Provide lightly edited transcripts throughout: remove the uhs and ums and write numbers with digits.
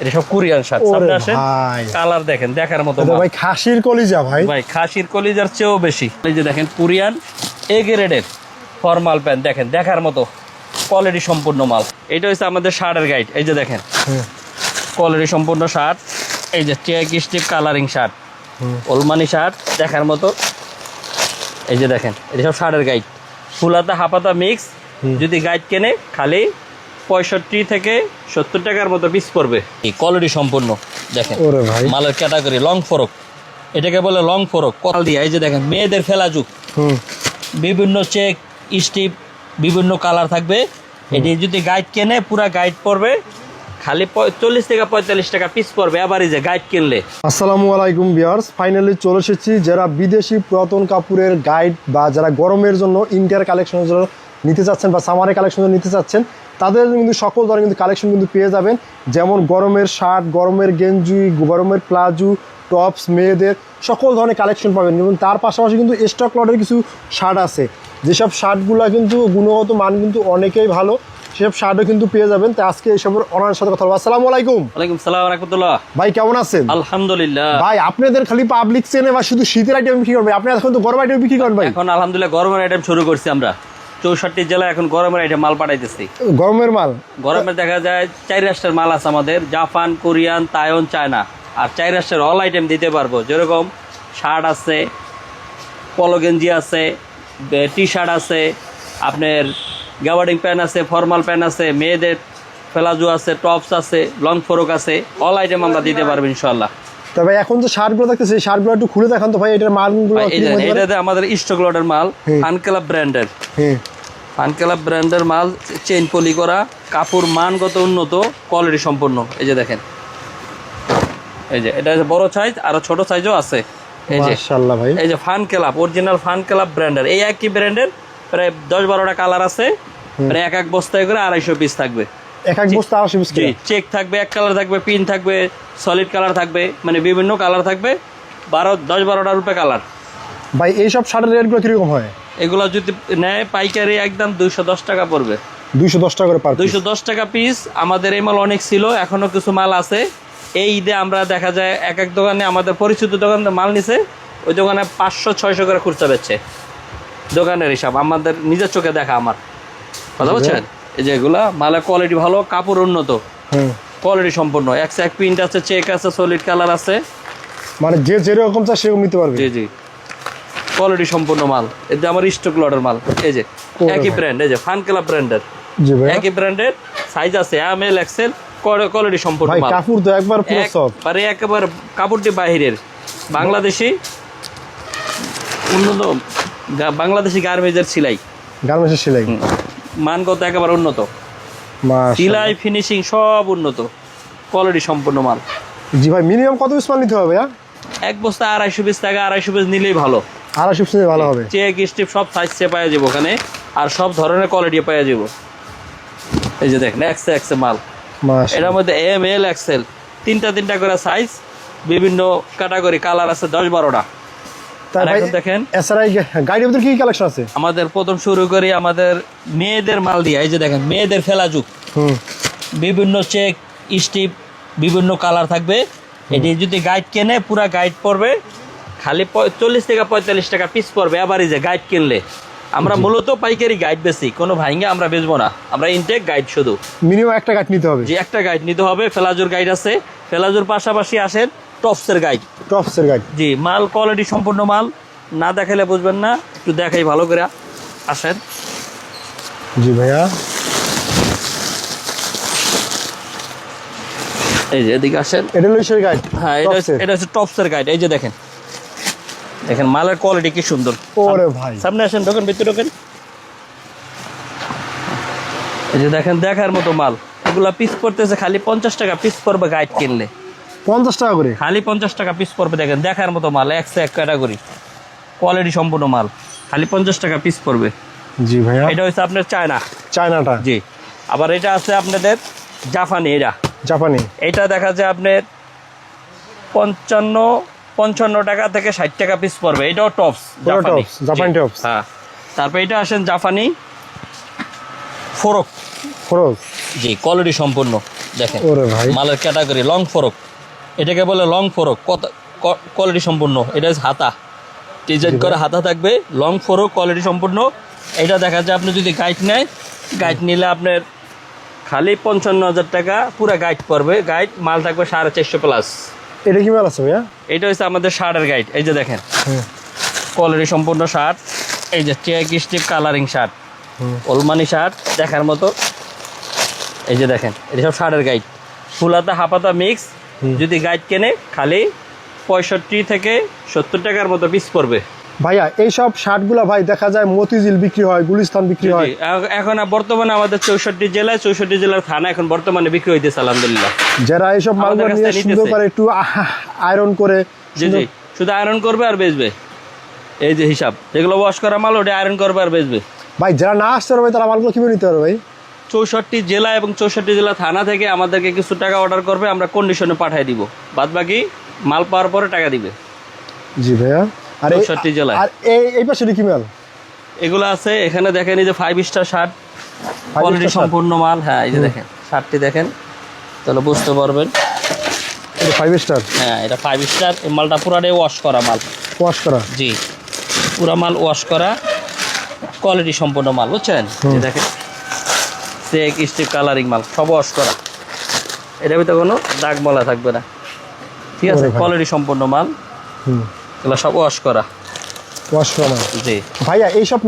এটা সব Korean shirt. সামনে আসেন, কালার দেখেন, দেখার মতো ভাই। খাসির কলিজা ভাই, খাসির কলিজার চেয়েও বেশি। এই যে দেখেন কোরিয়ান এ গ্রেডের ফর্মাল প্যান্ট, দেখেন দেখার মতো কোয়ালিটি সম্পূর্ণ মাল। এটা হচ্ছে আমাদের শার্টের গাইড। এই যে দেখেন কোয়ালিটি সম্পূর্ণ শার্ট। এই যে চেক স্টিপ কালারিং শার্ট, ওলমানি শার্ট দেখার মতো। এই যে দেখেন এটা সব শার্টের গাইড, ফুলাতা হাফাতা মিক্স। যদি গাইড কেনে খালি 65 থেকে 70 টাকার মতো পিস পড়বে। এই কোয়ালিটি সম্পূর্ণ দেখেন মালের ক্যাটাগরি লং ফরক, এটাকে বলে লং ফরক কল দিয়ে। এই যে দেখেন মেয়েদের ফেলাজুক, বিভিন্ন চেক স্টিপ বিভিন্ন কালার থাকবে। এটি যদি গাইড কেনে পুরা গাইড পড়বে খালি 40 থেকে 45 টাকা পিস পড়বে এভারেজে গাইড কিনলে। আসসালামু আলাইকুম ভিউয়ার্স, ফাইনালি চলে এসেছি। যারা বিদেশি পুরাতন কাপড়ের গাইড বা যারা গরমের জন্য ইন্ডিয়ার কালেকশনের জন্য নিতে চাচ্ছেন বা সামারের কালেকশন নিতে চাচ্ছেন, তাদের কিন্তু সকল ধরনের কিন্তু কালেকশন কিন্তু পেয়ে যাবেন। যেমন গরমের শার্ট, গরমের গেঞ্জি, গরমের প্লাজো, টপস, মেয়েদের সকল ধরনের কালেকশন পাবেন। এবং তার পাশাপাশি কিন্তু স্টক লটের কিছু শার্ট আছে, যেসব শার্টগুলো কিন্তু গুণগত মান কিন্তু অনেকেই ভালো, সেসব শার্টও কিন্তু পেয়ে যাবেন। তাই আজকে এইসবের ওনার সাথে কথা বলবো। আসসালামু আলাইকুম। ওয়ালাইকুম সালাম ওয়া রাহমাতুল্লাহ। ভাই কেমন আছেন? আলহামদুলিল্লাহ। ভাই আপনাদের খালি পাবলিক চেনে বা শুধু শীতের আইটেম বিক্রি করবেন, আপনি এখন তো গরম আইটেম বিক্রি করেন ভাই? এখন আলহামদুলিল্লাহ গরমের আইটেম শুরু করছি আমরা। 64 জেলায় এখন গরমের আইটেম মাল পাঠাইতেছি। গরমের মাল, গরমের দেখা যায় 4 রাষ্ট্রের মাল আছে আমাদের, জাপান, কোরিয়ান, তাইওয়ান, চায়না। আর 4 রাষ্ট্রের অল আইটেম দিতে পারবো। যেরকম শার্ট আছে, পলো গেঞ্জি আছে, টি শার্ট আছে, আপনার গাওয়ার্ডিং প্যান্ট আছে, ফর্মাল প্যান্ট আছে, মেয়েদের প্লাজো আছে, টপস আছে, লং ফ্রক আছে, অল আইটেম আমরা দিতে পারবো ইনশাআল্লাহ। তবে এখন তো শার্টগুলো দেখতেছি, শার্টগুলো একটু খুলে দেখান তো ভাই। এটার মালগুলো এটাতে আমাদের স্টক লটের মাল, ফান ক্লাব ব্র্যান্ডের। ফান ক্লাব ব্র্যান্ডের মাল, চেইন পলি করা, কাপড় মানগত উন্নত, কোয়ালিটি সম্পূর্ণ। এই যে দেখেন, এই যে এটা বড় সাইজ, আরো ছোট সাইজও আছে। এই যে মাশাআল্লাহ ভাই, এই যে fun club original fun club ব্র্যান্ডের, এই একই ব্র্যান্ডের প্রায় 10-12টা কালার আছে। প্রায় এক বস্তায় করে 250 পিস থাকবে। এক বস্তা 250 পিস। চেক থাকবে, এক কালার থাকবে, পিন থাকবে, সলিড কালার থাকবে, মানে বিভিন্ন কালার থাকবে। 10-12টা রূপে কালার। ভাই এইসব শার্টের রেটগুলো কিরকম হয়? এগুলো যদি নেয় পাইকারি একদম 210 টাকা পড়বে। 210 টাকা করে পার পিস। 210 টাকা পিস। আমাদের এই মাল অনেক ছিল, এখনো কিছু মাল আছে। এই ঈদে আমরা দেখা যায় এক এক দোকানে, আমাদের পরিচিত দোকানে মাল নিছে, ওই দোকানে 500-600 করে খুচরা বেচছে। দোকানের হিসাব আমাদের নিজের চোখে দেখা, আমার কথা বলছেন। এই যে এগুলা মালের কোয়ালিটি ভালো, কাপড় উন্নত, কোয়ালিটি সম্পূর্ণ। এক প্রিন্ট আছে, চেক আছে, সলিড কালার আছে, মানে যে যেরকম চায় সেরকম নিতে পারবে। জি জি, কোয়ালিটি সম্পূর্ণ মাল। এতে আমার স্টক লটের মাল। এই যে একই ব্র্যান্ড, এই যে ফান ক্লাব ব্র্যান্ডের, একই ব্র্যান্ডের সাইজ আছে এম এল এক্সেল, কোয়ালিটি সম্পূর্ণ মাল। কাপড় তো একবার পুরো সফট, আরে একেবারে কাপড়টি বাহিরের বাংলাদেশি উন্নত, বাংলাদেশি গার্মেন্টসের সেলাই, গার্মেন্টসের সেলাই মানগত একেবারে উন্নত, সেলাই ফিনিশিং সব উন্নত, কোয়ালিটি সম্পূর্ণ মাল। জি ভাই, মিনিমাম কত পিস মাল নিতে হবে? এক বস্তা 250 পিস টাকা, 250 পিস নিলেই ভালো। 250 পিস ভালো হবে। চেক স্টিপ সব সাইজ পাওয়া যাবে ওখানে, আর সব ধরনের কোয়ালিটি পাওয়া যাবে। এই যে দেখেন এক্স মাল, এটার মধ্যে এম এল এক্সেল, তিনটা করে সাইজ, বিভিন্ন ক্যাটাগরি কালার আছে 10-12টা। দেখেন গাইডের ভিতরে কি কালেকশন আছে আমাদের। প্রথম শুরু করি আমাদের মেয়েদের মাল দিয়ে। এই যে দেখেন মেয়েদের ফেলাজুক, বিভিন্ন চেক স্টিপ বিভিন্ন কালার থাকবে। এটি যদি গাইড কেনে পুরা গাইড পড়বে খালি 40 থেকে 45 টাকা পিস পড়বে এভারেজে গাইড কিনলে। আমরা মূলত পাইকারি গাইড বেশি, কোনো ভাইঙ্গা আমরা বেচবো না, আমরা ইনটেক গাইড শুধু। মিনিমাম একটা গাইড নিতে হবে। যে একটা গাইড নিতে হবে। ফেলাজুর গাইড আছে, ফেলাজুর পাশাপাশি আসেন টপসের গাইড। টপসের গাইড, জি, মাল কোয়ালিটি সম্পূর্ণ মাল, না দেখালে বুঝবেন না, একটু দেখাই ভালো করে। আসেন। জি ভাইয়া, এই যে এদিকে আসেন। এটা লইসের গাইড। হ্যাঁ, এটা হচ্ছে টপসের গাইড। এই যে দেখেন, দেখেন মালের কোয়ালিটি কি সুন্দর। ওরে ভাই, সামনে আসেন, ঢোকেন ভিতরে ঢোকেন। এই যে দেখেন দেখার মতো মাল। এগুলা পিস পড়তেছে খালি 50 টাকা পিস পড়বে গাইড কিনলে। 50 টাকা করে খালি 50 টাকা পিস পড়বে। দেখেন দেখার মতো মাল, এক ক্যাটাগরি, কোয়ালিটি সম্পূর্ণ মাল, খালি 50 টাকা পিস পড়বে। জি ভাইয়া, এটা হচ্ছে আপনার চায়নাটা। জি, আবার এটা আছে আপনাদের জাপানি। জাপানি, এটা দেখা যায় আপনার 55 টাকা থেকে 60 টাকা পিস পড়বে। এটাও টপস, জাপানি টপস। হ্যাঁ, তারপর এটা আসেন জাপানি ফ্রক। ফ্রক, জি, কোয়ালিটি সম্পূর্ণ। দেখেন ওরে ভাই মালের ক্যাটাগরি লং ফরক, এটাকে বলে লং ফরক, কত কোয়ালিটি সম্পূর্ণ। এটা হচ্ছে হাতা, ডিজাইন করে হাতা থাকবে, লং ফরক কোয়ালিটি সম্পূর্ণ। এটা দেখা যায় আপনি যদি গাইড নেয়, গাইড নিলে আপনার খালি 55,000 টাকা পুরো গাইড পড়বে। গাইড মাল থাকবে 450 প্লাস। এটা কি মাল আছে ভাইয়া? এটা হচ্ছে আমাদের শার্টের গাইড। এই যে দেখেন কোয়ালিটি সম্পূর্ণ শার্ট, এই যে চেক স্টিপ কালারিং শার্ট, ওলমানি শার্ট দেখার মতো। এই যে দেখেন এটা সব শার্টের গাইড, ফুলাতা হাফাতা মিক্স। যদি গাইড কেনে খালি 65 থেকে 70 টাকার মতো পিস পড়বে। ভাইয়া এইসব শার্টগুলো ভাই দেখা যায় মতিঝিল বিক্রি হয়, গুলিস্তান বিক্রি হয়। এখন বর্তমানে আমাদের 64 জেলায় 64 জেলার থানা এখন বর্তমানে বিক্রি হইতেছে আলহামদুলিল্লাহ। যারা এইসব মালগুলো নিয়ে সুন্দর করে একটু আয়রন করে, জি জি, শুধু আয়রন করবে আর বেচবে। এই যে হিসাব, যেগুলো ওয়াশ করা মাল ওটা আয়রন করবে আর বেচবে। ভাই যারা না আসতে পারবে তারা মালগুলো কিভাবে নিতে পারবে ভাই? 64 জেলা এবং 64 জেলা থানা থেকে আমাদেরকে কিছু টাকা অর্ডার করবে, আমরা কন্ডিশনে পাঠিয়ে দিব, বাদ বাকি মাল পাওয়ার পরে টাকা দিবে। জি ভাইয়া। আর 64 জেলায়। আর এই পাশে কি মাল? এগুলো আছে এখানে দেখেন, এই যে 5 স্টার শার্ট, কোয়ালিটি সম্পূর্ণ মাল। হ্যাঁ এই যে দেখেন শার্টটি দেখেন, তাহলে বুঝতে পারবেন। এটা 5 স্টার? হ্যাঁ এটা 5 স্টার। এই মালটা পুরাটাই ওয়াশ করা মাল। ওয়াশ করা? জি, পুরা মাল ওয়াশ করা, কোয়ালিটি সম্পূর্ণ মাল, বুঝছেন? এই দেখেন চেক স্টিপ কালারিং মাল, সব ওয়াশ করা। এটার ভিতরে কোনো দাগ মলা থাকবে না, ঠিক আছে? কোয়ালিটি সম্পূর্ণ মাল, এগুলো সব ওয়াশ করা। ওয়াশ করা মাল। জি ভাইয়া এইসব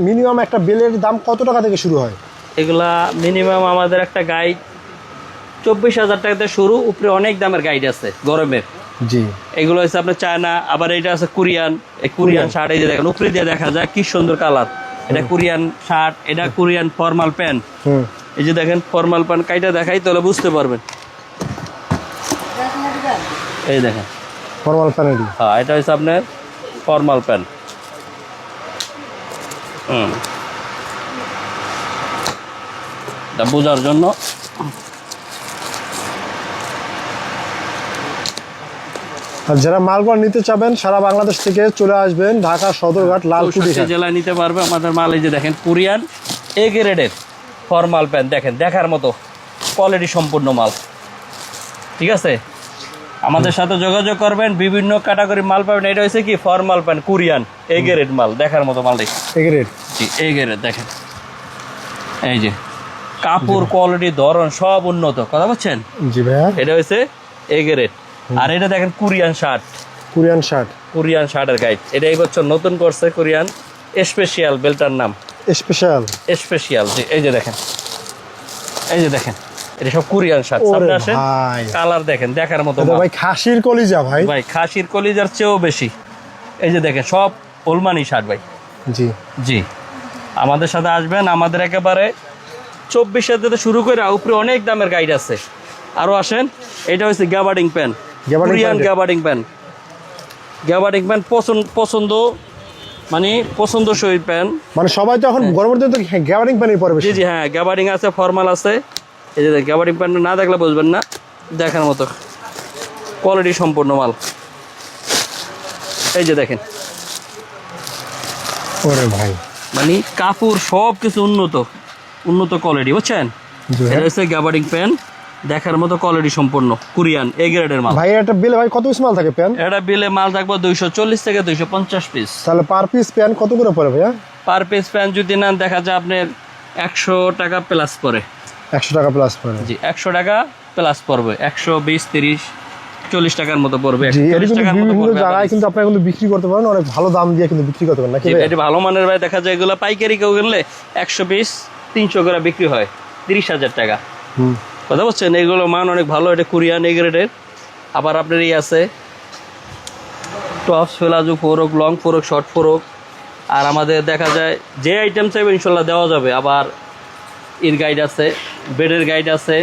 মিনিমাম একটা বেলের দাম কত টাকা থেকে শুরু হয়? এগুলা মিনিমাম আমাদের একটা গাইড 24,000 টাকা থেকে শুরু, উপরে অনেক দামের গাইড আছে গরমের। জি, এগুলো হচ্ছে আপনার চায়না, আবার এটা আছে কোরিয়ান। এই কোরিয়ান শার্ট এই যে দেখেন উপরে দিয়ে দেখা যায় কি সুন্দর কালার। এটা কোরিয়ান শার্ট, এটা কোরিয়ান ফর্মাল প্যান্ট। এই যে দেখেন ফর্মাল প্যান্ট কাইটা দেখাই তাহলে বুঝতে পারবেন। এই দেখেন ফর্মাল প্যান্ট। হ্যাঁ এটা হচ্ছে আপনার ফর্মাল প্যান্ট। এটা বোঝার জন্য। আর যারা মালগুলো নিতে চাবেন সারা বাংলাদেশ থেকে চলে আসবেন ঢাকা সদরঘাট লালকুঠি জেলায় নিতে পারবে আমাদের মাল। এই যে দেখেন কোরিয়ান এ গ্রেডের ফর্মাল প্যান্ট, দেখেন দেখার মতো কোয়ালিটি সম্পূর্ণ মাল, ঠিক আছে? আমাদের সাথে যোগাযোগ করবেন, বিভিন্ন ক্যাটাগরি মাল পাবেন। এটা হচ্ছে কি formal pant Korean A grade মাল, দেখার মতো মাল। দেখি A grade? G A grade দেখেন, এই যে কাপড় কোয়ালিটি ধরন সব উন্নত, কথা বলছেন? জি ভাইয়া। এটা হচ্ছে এ গ্রেড। আর এটা দেখেন Korean shirt, Korean shirt, Korean শার্টের গাইড। এটা এই বছর নতুন করছে কোরিয়ান স্পেশাল, বেলটার নাম স্পেশাল। স্পেশাল। জি এই যে দেখেন, এই যে দেখেন এটা সব কোরিয়ান শার্ট। সামনে আসেন, কালার দেখেন দেখার মতো ভাই। খাসির কলিজা ভাই, ভাই খাসির কলিজার চেয়েও বেশি। এই যে দেখেন সব ওলমানি শার্ট ভাই। জি জি, আমাদের সাথে আসবেন, আমাদের একেবারে 24,000 থেকে শুরু করে উপরে অনেক দামের গাইড আছে। আরো আসেন, এটা হচ্ছে gabardine pant, Korean gabardine pant. Gabardine pant পছন্দ মানে পছন্দসই প্যান্ট, মানে সবাই তো এখন গরমের দিনে তো গ্যাবার্ডিং প্যান্টই পরে। জি জি হ্যাঁ, গ্যাবার্ডিং আছে, ফর্মাল আছে। এই যে গ্যাবার্ডিং প্যান্ট না দেখলে বুঝবেন না, দেখার মতো কোয়ালিটি সম্পূর্ণ মাল। এই যে দেখেন, ওরে ভাই মানে কাপড় সব কিছু উন্নত কোয়ালিটি, বুঝছেন? এটা হচ্ছে গ্যাবার্ডিং প্যান্ট, দেখার মতো কোয়ালিটি সম্পূর্ণ কোরিয়ান এ গ্রেডের মাল। ভাই এটা বিলে ভাই কত পিস মাল থাকে প্যান্ট? এটা বিলে মাল থাকবে 240 থেকে 250 পিস। তাহলে পার পিস প্যান্ট কত করে পড়ে ভাইয়া? পার পিস প্যান্ট যদি নেন দেখা যায় আপনার 100 টাকা প্লাস পড়ে। 100 টাকা প্লাস পড়ে? জি 100 টাকা প্লাস পড়বে, 120, 30, 40 টাকার মতো পড়বে। বিভিন্ন জায়গায় কিন্তু আপনারা কিন্তু বিক্রি করতে পারেন, অনেক ভালো দাম দিয়ে কিন্তু বিক্রি করতে পারেন নাকি? এটা ভালো মানের ভাই, দেখা যায় এগুলো পাইকারি কেউ কিনলে 120, 300 করে বিক্রি হয় 30,000 টাকা। কথা বলছেন? এগুলো মান অনেক ভালো, এটা কোরিয়ান এ গ্রেডের। আবার আপনার এই আছে টপস, ফেলাজু, ফোরক, লং ফোরক, শর্ট ফোরক। আর আমাদের দেখা যায় যে আইটেম চাইবে ইনশাল্লাহ দেওয়া যাবে। আবার এর গাইড আছে, বেডের গাইড আছে,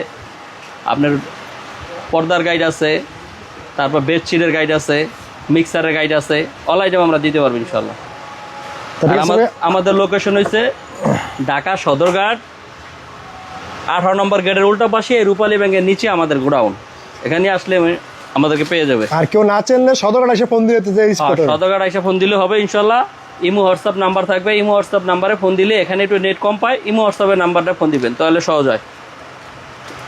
আপনার পর্দার গাইড আছে, তারপর বেডশিটের গাইড আছে, মিক্সারের গাইড আছে, অল আইটেম আমরা দিতে পারবো ইনশাল্লাহ। আমাদের লোকেশন হচ্ছে ঢাকা সদরঘাট 18 নম্বর গেটের উল্টা পাশে রূপালী ব্যাংকের নিচে আমাদের গোডাউন। এখানে আসলে আমাদেরকে পেয়ে যাবে। আর কেউ না চেনলে সদরঘাট এসে ফোন দিলে, সদরঘাট এসে ফোন দিলে হবে ইনশাল্লাহ। ইমো হোয়াটসঅ্যাপ নাম্বার থাকবে, ইমো হোয়াটসঅ্যাপ নাম্বারে ফোন দিলে, এখানে একটু নেট কম পায়, ইমো হোয়াটসঅ্যাপের নাম্বারটা ফোন দিবেন, তাহলে সহজ হয়।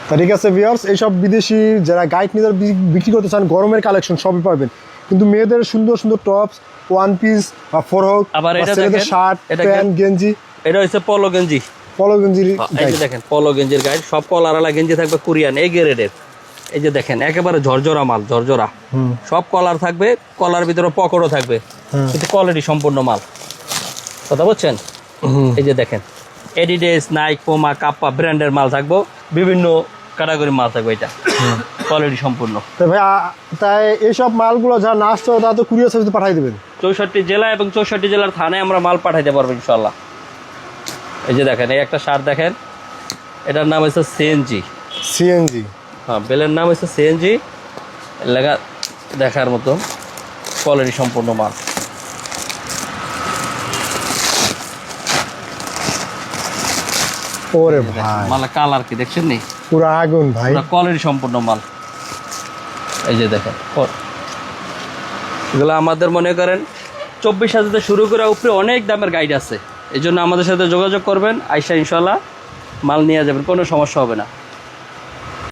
তা ঠিক আছে ভিউয়ার্স, এইসব বিদেশি যারা গাইড নিয়ে বিক্রি করতে চান গরমের কালেকশন সবই পাবেন, কিন্তু মেয়েদের সুন্দর সুন্দর টপস, ওয়ান পিস বা ফরহক, আবার এটা ছেলেদের দেখেন, শার্ট, এটা প্যান্ট, গেঞ্জি, এটা হচ্ছে পলো গেঞ্জি। পলো গেঞ্জির এই যে দেখেন পলো গেঞ্জির গাইড, সব কলারওয়ালা গেঞ্জি থাকবে কোরিয়ান এ গ্রেডের। এই যে দেখেন একেবারে ঝরঝরা মাল, ঝরঝরা, সব কলার থাকবে, কলার ভিতরে পকেটও থাকবে, কিন্তু কোয়ালিটি সম্পূর্ণ মাল, কথা বলছেন? এই যে দেখেন এডিডাস, নাইক, পোমা, কাপ্পা ব্র্যান্ডের মাল থাকবো, বিভিন্ন ক্যাটাগরির মাল থাকবে, এটা কোয়ালিটি সম্পূর্ণ। তো ভাই তাই এইসব মালগুলো যারা না আসতে হবে তারা তো কুরিয়ার সার্ভিসে পাঠিয়ে দেবেন। 64 জেলা এবং 64 জেলার থানায় আমরা মাল পাঠাইতে পারবো ইনশাল্লাহ। এই যে দেখেন এই একটা শার্ট দেখেন, এটার নাম হচ্ছে সিএনজি। সিএনজি, হ্যাঁ, বেলের নাম হচ্ছে সিএনজি, লেখা দেখার মতো, কোয়ালিটি সম্পূর্ণ মাল। ওরে ভাই মালের কালার কি দেখছেন নি, পুরো আগুন ভাই, কোয়ালিটি সম্পূর্ণ মাল। এই যে দেখেন এগুলো আমাদের মনে করেন 24,000 থেকে শুরু করে উপরে অনেক দামের গাইড আছে, এই জন্য আমাদের সাথে যোগাযোগ করবেন, আইসা ইনশাল্লাহ মাল নিয়ে যাবেন, কোনো সমস্যা হবে না।